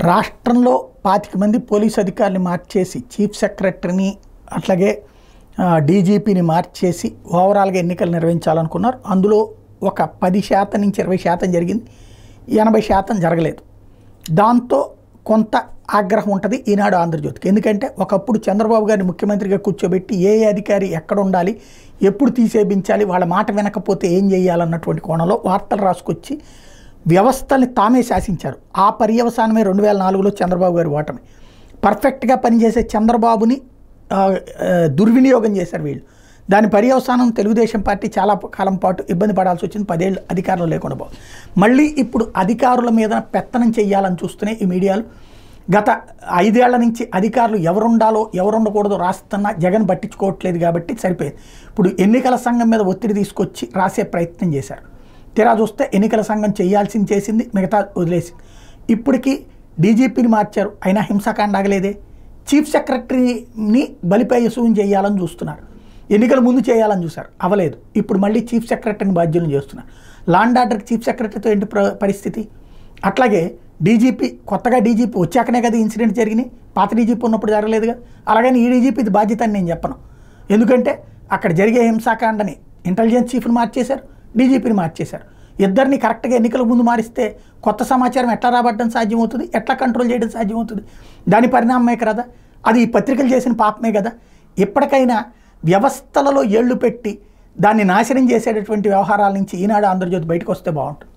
రాష్ట్రంలో 25 మంది పోలీసు అధికారులు మార్చేసి చీఫ్ సెక్రటరీని అట్లాగే డీజీపీని మార్చేసి ఓవరాల్గా ఎన్నికలు నిర్వహించాలనుకున్నారు. అందులో ఒక 10% నుంచి 20% జరిగింది, 80% జరగలేదు. దాంతో కొంత ఆగ్రహం ఉంటుంది ఈనాడు ఆంధ్రజ్యోతికి. ఎందుకంటే ఒకప్పుడు చంద్రబాబు గారిని ముఖ్యమంత్రిగా కూర్చోబెట్టి ఏ అధికారి ఎక్కడ ఉండాలి, ఎప్పుడు తీసేపించాలి, వాళ్ళ మాట వినకపోతే ఏం చేయాలన్నటువంటి కోణంలో వార్తలు రాసుకొచ్చి వ్యవస్థల్ని తామే శాసించారు. ఆ పర్యవసానమే 2004లో చంద్రబాబు గారి ఓటమి. పర్ఫెక్ట్గా పనిచేసే చంద్రబాబుని దుర్వినియోగం చేశారు వీళ్ళు. దాని పర్యవసానం తెలుగుదేశం పార్టీ చాలా కాలం పాటు ఇబ్బంది పడాల్సి వచ్చింది, 10 ఏళ్ళు అధికారంలో లేకుండా పోవాలి. మళ్ళీ ఇప్పుడు అధికారుల మీద పెత్తనం చేయాలని చూస్తూనే ఈ మీడియాలు గత 5 ఏళ్ల నుంచి అధికారులు ఎవరుండాలో ఎవరుండకూడదో రాస్తున్నా జగన్ పట్టించుకోవట్లేదు కాబట్టి సరిపోయింది. ఇప్పుడు ఎన్నికల సంఘం మీద ఒత్తిడి తీసుకొచ్చి రాసే ప్రయత్నం చేశారు. తీరా చూస్తే ఎన్నికల సంఘం చేయాల్సింది చేసింది, మిగతా వదిలేసింది. ఇప్పటికీ డీజీపీని మార్చారు, అయినా హింసాకాండ ఆగలేదే. చీఫ్ సెక్రటరీని బలిపై అసూయం చేయాలని చూస్తున్నారు, ఎన్నికల ముందు చేయాలని చూశారు, అవలేదు. ఇప్పుడు మళ్ళీ చీఫ్ సెక్రటరీని బాధ్యులను చేస్తున్నారు. లా అండ్ ఆర్డర్కి చీఫ్ సెక్రటరీతో ఏంటి పరిస్థితి? అట్లాగే డీజీపీ, కొత్తగా డీజీపీ వచ్చాకనే కదా ఇన్సిడెంట్ జరిగినాయి, పాత డీజీపీ ఉన్నప్పుడు జరగలేదుగా. అలాగని ఈ డీజీపీ ఇది బాధ్యత అని నేను చెప్పను. ఎందుకంటే అక్కడ జరిగే హింసాకాండని ఇంటెలిజెన్స్ చీఫ్ని మార్చేశారు, డీజీపీని మార్చేశారు. ఇద్దరిని కరెక్ట్గా ఎన్నికల ముందు మారిస్తే కొత్త సమాచారం ఎట్లా రాబట్టడం సాధ్యమవుతుంది, ఎట్లా కంట్రోల్ చేయడం సాధ్యమవుతుంది? దాని పరిణామమే కదా అది. ఈ పత్రికలు చేసిన పాపమే కదా. ఎప్పటికైనా వ్యవస్థలలో ఏళ్లు పెట్టి దాన్ని నాశనం చేసేటటువంటి వ్యవహారాల నుంచి ఈనాడు ఆంధ్రజ్యోతి బయటకు వస్తే బాగుంటుంది.